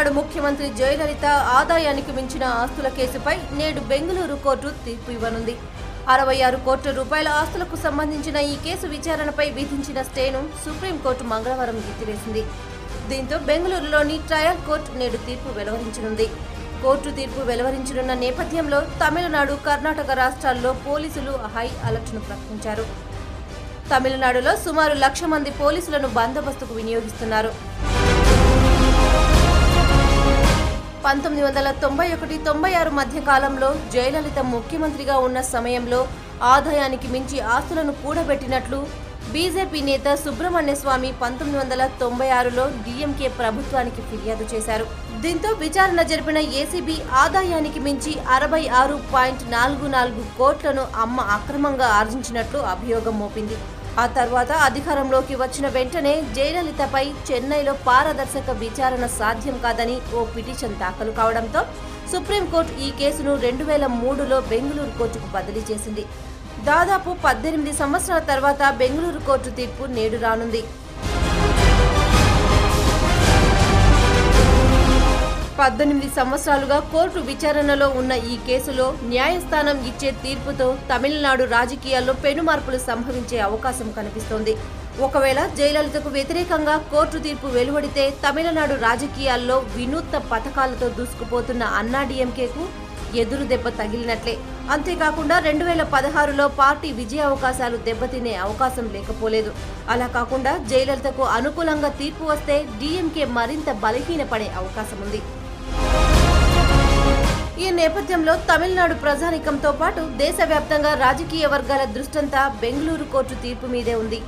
తమిళనాడు ముఖ్యమంత్రి జయలలిత ఆదాయానికి మించిన ఆస్తుల కేసుపై నేడు బెంగళూరు కోర్టు తీర్పు ఇవ్వనుంది. 66 కోట్ల రూపాయల ఆస్తులకు సంబంధించిన ఈ కేసు విచారణపై విధించిన స్టేను సుప్రీంకోర్టు మంగళవారం ఎత్తివేసింది. దీంతో బెంగళూరులోని ట్రయల్ కోర్టు నేడు తీర్పు వెలువరించనుంది. కోర్టు తీర్పు వెలువరించనున్న నేపథ్యంలో తమిళనాడు, కర్ణాటక రాష్ట్రాల్లో పోలీసులు హై అలర్ట్ను ప్రకటించారు. తమిళనాడులో సుమారు 1,00,000 మంది పోలీసులను బందోబస్తుకు వినియోగిస్తున్నారు. 1991-96 మధ్య కాలంలో జయలలిత ముఖ్యమంత్రిగా ఉన్న సమయంలో ఆదాయానికి మించి ఆస్తులను కూడబెట్టినట్లు బీజేపీ నేత సుబ్రహ్మణ్య స్వామి 1996లో డీఎంకే ప్రభుత్వానికి ఫిర్యాదు చేశారు. దీంతో విచారణ జరిపిన ఏసీబీ ఆదాయానికి మించి 66.44 కోట్లను అమ్మ అక్రమంగా ఆర్జించినట్లు అభియోగం మోపింది. ఆ తర్వాత అధికారంలోకి వచ్చిన వెంటనే జయలలితపై చెన్నైలో పారదర్శక విచారణ సాధ్యం కాదని ఓ పిటిషన్ దాఖలు కావడంతో సుప్రీంకోర్టు ఈ కేసును 2003లో బెంగళూరు కోర్టుకు బదిలీ చేసింది. దాదాపు 18 సంవత్సరాల తర్వాత బెంగళూరు కోర్టు తీర్పు నేడు రానుంది. 18 సంవత్సరాలుగా కోర్టు విచారణలో ఉన్న ఈ కేసులో న్యాయస్థానం ఇచ్చే తీర్పుతో తమిళనాడు రాజకీయాల్లో పెనుమార్పులు సంభవించే అవకాశం కనిపిస్తోంది. ఒకవేళ జయలలితకు వ్యతిరేకంగా కోర్టు తీర్పు వెలువడితే తమిళనాడు రాజకీయాల్లో వినూత్న పథకాలతో దూసుకుపోతున్న అన్నాడీఎంకేకు ఎదురు దెబ్బ తగిలినట్లే. అంతేకాకుండా 2016లో పార్టీ విజయావకాశాలు దెబ్బతినే అవకాశం లేకపోలేదు. అలా కాకుండా జయలలితకు అనుకూలంగా తీర్పు వస్తే డీఎంకే మరింత బలహీనపడే అవకాశం ఉంది. ఈ నేపథ్యంలో తమిళనాడు ప్రజానీకంతో పాటు దేశవ్యాప్తంగా రాజకీయ వర్గాల దృష్టంతా బెంగళూరు కోర్టు తీర్పు మీదే ఉంది.